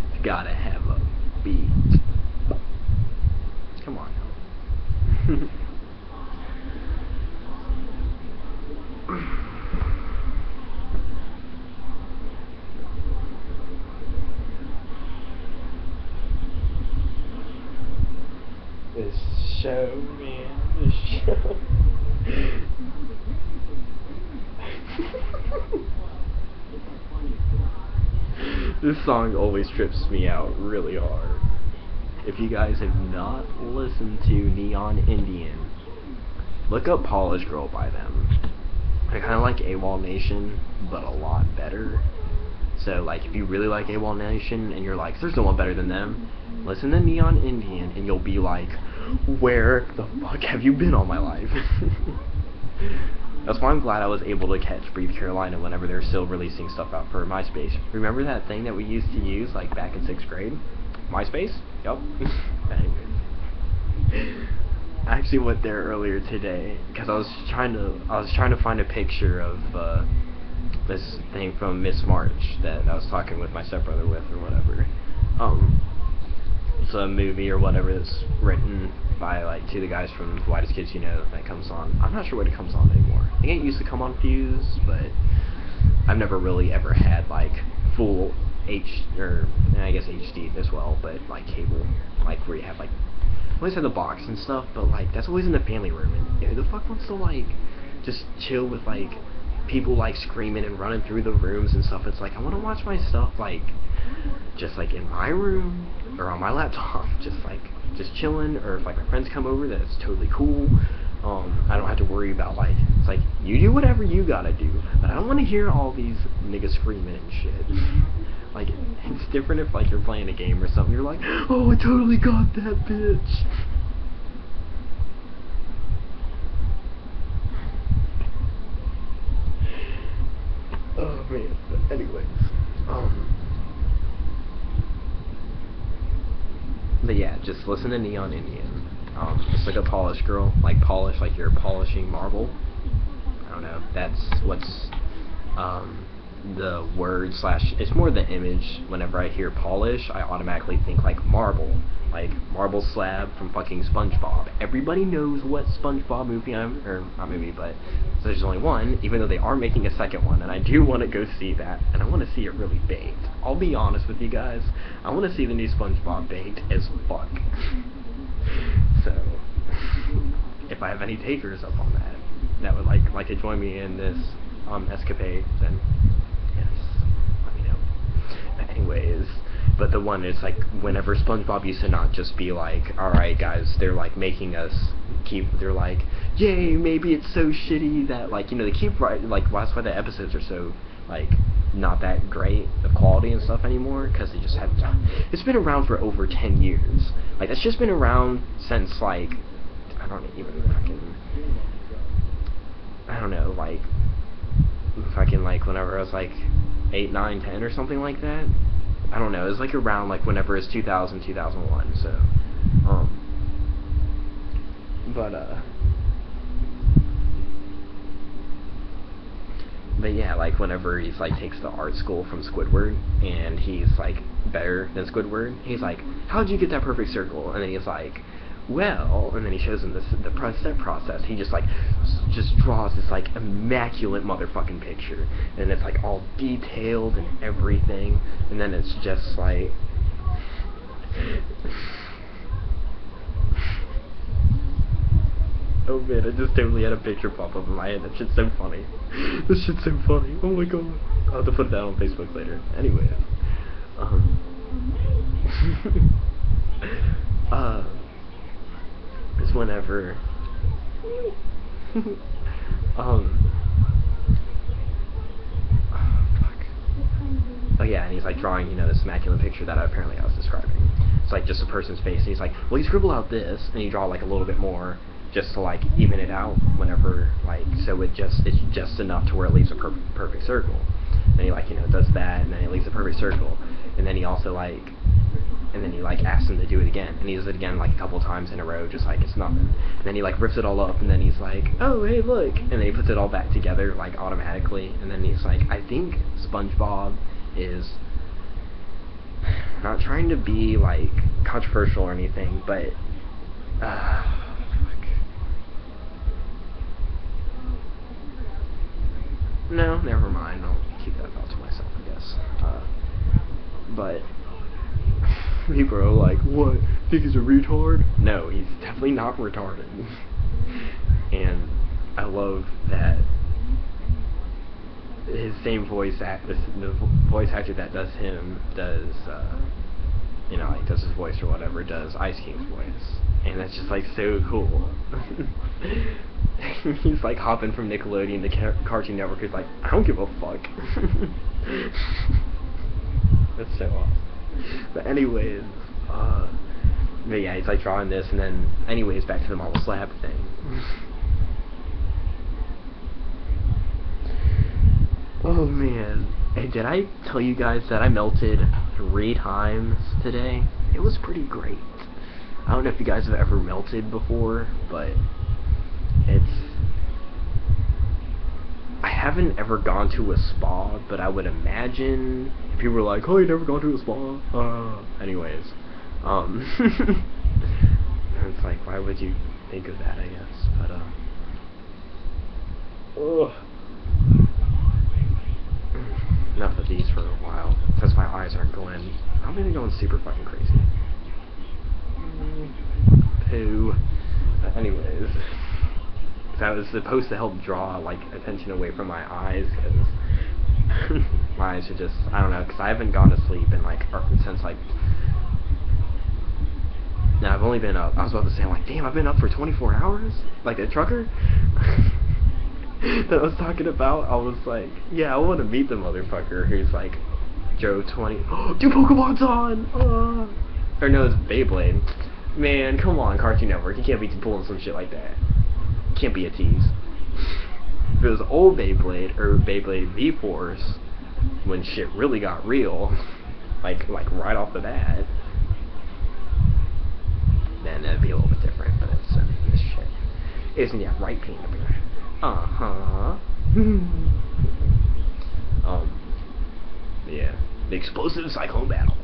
It's gotta have a beat. Come on now. This show, man. This show. This song always trips me out really hard. If you guys have not listened to Neon Indian, look up Polish Girl by them. I kind of like AWOL Nation, but a lot better. So, like, if you really like AWOL Nation and you're like, there's no one better than them, listen to Neon Indian and you'll be like, where the fuck have you been all my life? That's why I'm glad I was able to catch Breathe Carolina whenever they're still releasing stuff out for MySpace. Remember that thing that we used to use, like, back in 6th grade? MySpace? Yup. Anyways. I actually went there earlier today because I was trying to find a picture of this thing from Miss March that I was talking with my stepbrother with or whatever. It's a movie or whatever that's written by like two of the guys from The Whitest Kids You Know that comes on. I'm not sure what it comes on anymore. I think it used to come on Fuse, but I've never really ever had like full or I guess HD as well, but like cable, like where you have like always have the box and stuff, but like that's always in the family room, and who the fuck wants to like just chill with like people like screaming and running through the rooms and stuff? It's like I want to watch my stuff like just like in my room or on my laptop, just chilling, or if like my friends come over, that's totally cool. I don't have to worry about like, it's like you do whatever you gotta do, but I don't want to hear all these niggas screaming and shit. Like, it's different if like you're playing a game or something, you're like, oh, I totally got that bitch. Oh man, but anyways, but yeah, just listen to Neon Indian. Just like a Polish girl, like polish, like you're polishing marble. I don't know, that's what's, the word slash, it's more the image. Whenever I hear polish, I automatically think like marble slab from fucking SpongeBob. Everybody knows what SpongeBob movie or not movie, but so there's only one, even though they are making a second one, and I do want to go see that, and I want to see it really baked. I'll be honest with you guys, I want to see the new SpongeBob baked as fuck. So, if I have any takers up on that would like to join me in this escapade, then yes, let me know. But anyways, but the one is like whenever SpongeBob used to not just be like, alright guys, they're like making us they're like, yay, maybe it's so shitty that like, you know, they keep writing, like that's why the episodes are so like not that great of quality and stuff anymore, because they just have it's been around for over 10 years. Like that's just been around since like I don't know, like fucking like whenever I was like 8, 9, 10 or something like that. I don't know, it was like around like whenever it's 2000, 2001, so but yeah, like whenever he's like takes the art school from Squidward and he's like better than Squidward, he's like, how'd you get that perfect circle? And then he's like, well, and then he shows him the step process. He just like just draws this like immaculate motherfucking picture, and it's like all detailed and everything, and then it's just like oh man, I just totally had a picture pop up in my head. That shit's so funny. This shit's so funny. Oh my god. I'll have to put that on Facebook later. Anyway, it's whenever oh yeah, and he's like drawing, you know, this immaculate picture that apparently I was describing. It's like just a person's face, and he's like, well, you scribble out this, and you draw like a little bit more, just to like even it out whenever, like, so it's just enough to where it leaves a perfect circle. And he like, you know, does that, and then it leaves a perfect circle, and then he also like, and then he like asks him to do it again, and he does it again like a couple times in a row, just like it's nothing. And then he like rips it all up, and then he's like, oh hey look, and then he puts it all back together like automatically, and then he's like, I think SpongeBob is not trying to be like controversial or anything, but no, never mind. I'll keep that thought to myself, I guess. But people are like, what? Think he's a retard? No, he's definitely not retarded. And I love that his same voice the voice actor that does him does, you know, like does his voice or whatever, does Ice King's voice, and that's just like so cool. He's like hopping from Nickelodeon to Cartoon Network. He's like, I don't give a fuck. That's so awesome. But anyways, but yeah, he's like drawing this, and then anyways, back to the marble slab thing. Oh man, hey, did I tell you guys that I melted 3 times today? It was pretty great. I don't know if you guys have ever melted before, but I haven't ever gone to a spa, but I would imagine if people were like, oh, you never gone to a spa? Anyways, it's like, why would you think of that, I guess, but, ugh. Enough of these for a while, since my eyes aren't going, I'm gonna go super fucking crazy. Poo. But anyways, that was supposed to help draw, like, attention away from my eyes, because my eyes are just, I don't know, because I haven't gone to sleep in, like, since, like, now I've only been up, I was about to say, I'm like, damn, I've been up for 24 hours? Like the trucker? That I was talking about, I was like, yeah, I want to meet the motherfucker who's like, Joe 20, oh, 2 Pokemon's on! Or no, it's Beyblade. Man, come on, Cartoon Network, you can't be pulling some shit like that. Can't be a tease. If it was old Beyblade, or Beyblade V-Force, when shit really got real, like right off the bat, then that'd be a little bit different, but it's this shit. Isn't that right, Peanut Butter? Yeah, the explosive cyclone battle.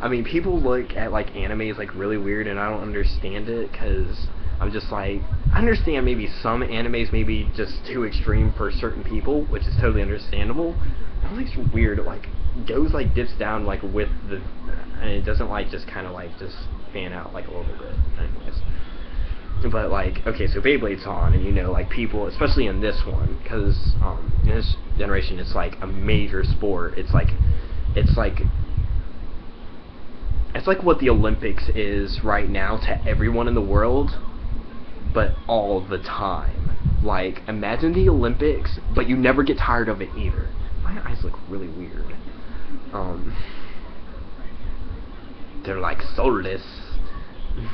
I mean, people look at like animes like really weird, and I don't understand it, cause I'm just like, I understand maybe some animes may be just too extreme for certain people, which is totally understandable. I think it's weird, like, goes like dips down like with the, and it doesn't like just kind of like just fan out like a little bit. Anyways, but like, okay, so Beyblade's on, and you know, like people, especially in this one, because in this generation it's like a major sport. It's like what the Olympics is right now to everyone in the world, but all the time. Like, imagine the Olympics, but you never get tired of it either. My eyes look really weird. They're like soulless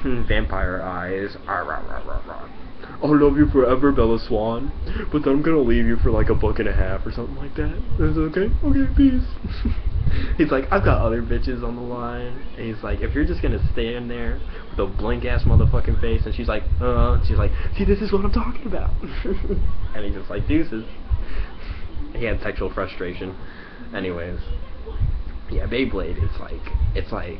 vampire eyes. I'll love you forever, Bella Swan, but then I'm gonna leave you for like $1.50 or something like that. Is it okay? Okay, peace. He's like, I've got other bitches on the line. And he's like, if you're just gonna stand there with a blank ass motherfucking face, and she's like, see, this is what I'm talking about. And he's just like, deuces. He had sexual frustration. Anyways, yeah, Beyblade, it's like,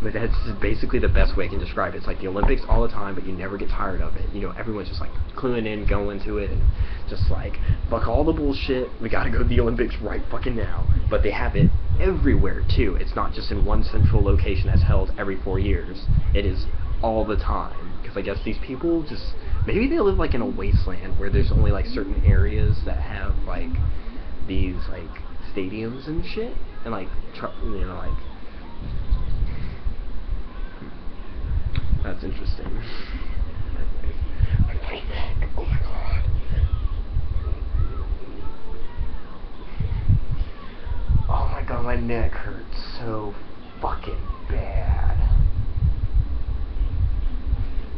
but that's just basically the best way I can describe it. It's like the Olympics all the time, but you never get tired of it. You know, everyone's just like cluing in, going to it, and just like, fuck all the bullshit, we gotta go to the Olympics right fucking now. But they have it everywhere too. It's not just in one central location that's held every 4 years. It is all the time. Because I guess these people just, maybe they live like in a wasteland where there's only like certain areas that have like these like stadiums and shit, and like, you know, like, that's interesting. Oh my god. Oh my god, my neck hurts so fucking bad.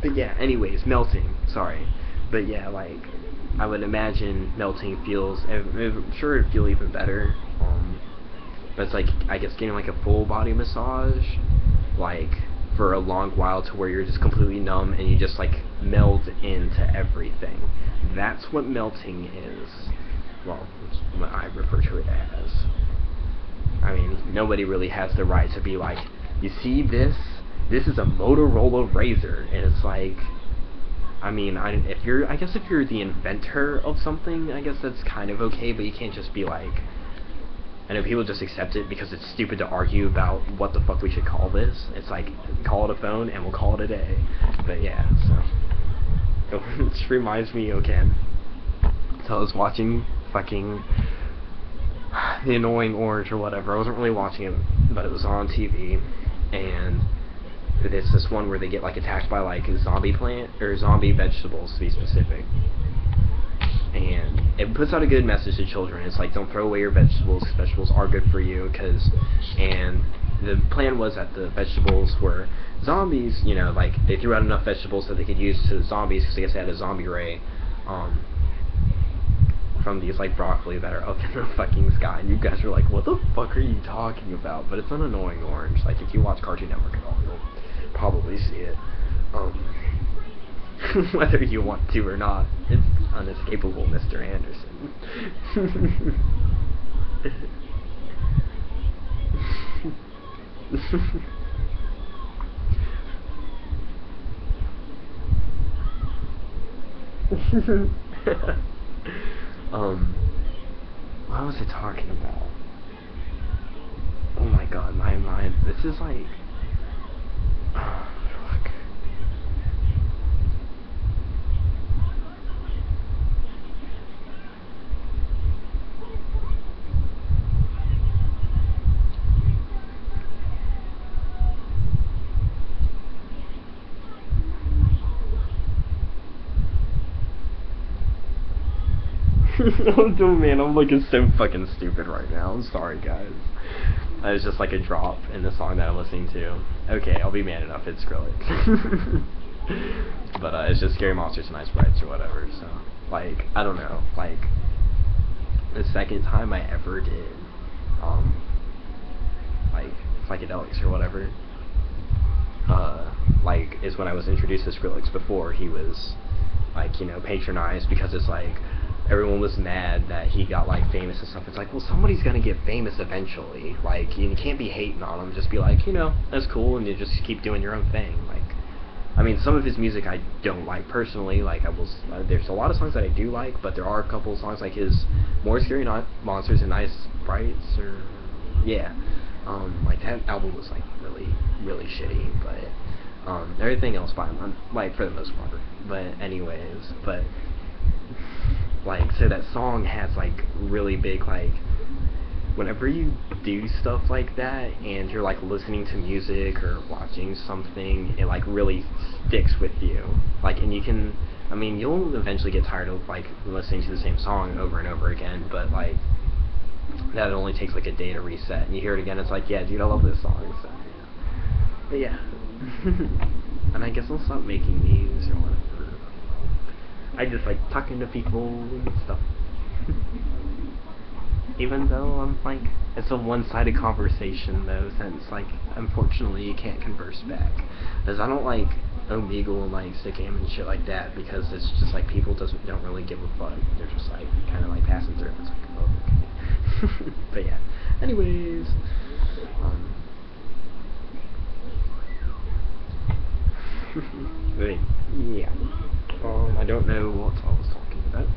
But yeah, anyways, melting. Sorry. But yeah, like, I would imagine melting feels, I'm sure it'd feel even better. But it's like, I guess getting like a full body massage, like, for a long while to where you're just completely numb and you just like meld into everything. That's what melting is. Well, that's what I refer to it as. I mean, nobody really has the right to be like, you see this? This is a Motorola Razr, and it's like, I mean, I guess if you're the inventor of something, I guess that's kind of okay, but you can't just be like, I know people just accept it because it's stupid to argue about what the fuck we should call this. It's like, call it a phone and we'll call it a day. But yeah, so. It just reminds me, okay, so I was watching fucking The Annoying Orange or whatever. I wasn't really watching it, but it was on TV, and it's this one where they get like attacked by like zombie vegetables to be specific, and it puts out a good message to children. It's like, don't throw away your vegetables, because vegetables are good for you, and the plan was that the vegetables were zombies, you know, like they threw out enough vegetables that they could use to the zombies, because I guess they had a zombie ray from these like broccoli that are up in the fucking sky, and you guys are like, what the fuck are you talking about? But it's an Annoying Orange. Like, if you watch Cartoon Network at all, you'll probably see it. Whether you want to or not, it's unescapable, Mr. Anderson. What was I talking about? Oh my god, my mind. This is like, oh, fuck. Oh man, I'm looking so fucking stupid right now. I'm sorry, guys. That was just like a drop in the song that I'm listening to. Okay, I'll be man enough, it's Skrillex. But it's just Scary Monsters and Ice Sprites or whatever, so, like, I don't know, like, the second time I ever did, like, psychedelics or whatever, like, is when I was introduced to Skrillex. Before he was, like, you know, patronized, because it's like, everyone was mad that he got like famous and stuff. It's like, well, somebody's gonna get famous eventually. Like, you can't be hating on him. Just be like, you know, that's cool, and you just keep doing your own thing. Like, I mean, some of his music I don't like personally. Like, there's a lot of songs that I do like, but there are a couple of songs like his More Scary Monsters and Ice Sprites, or yeah, like that album was like really, really shitty. But everything else by him, like, for the most part. But anyways, like, so that song has like really big, like, whenever you do stuff like that and you're like listening to music or watching something, it like really sticks with you. Like, and you can, I mean, you'll eventually get tired of like listening to the same song over and over again, but like that only takes like a day to reset, and you hear it again, it's like, yeah, dude, I love this song. So yeah. But yeah. And I guess I'll stop making these or whatever. I just like talking to people and stuff. Even though I'm like, it's a one-sided conversation though, since like, unfortunately you can't converse back. Because I don't like Omegle and like Stickam and shit like that, because it's just like people don't really give a fuck. They're just like kind of like passing through. It's like, oh, okay. But yeah. Anyways, but yeah. I don't know what I was talking about.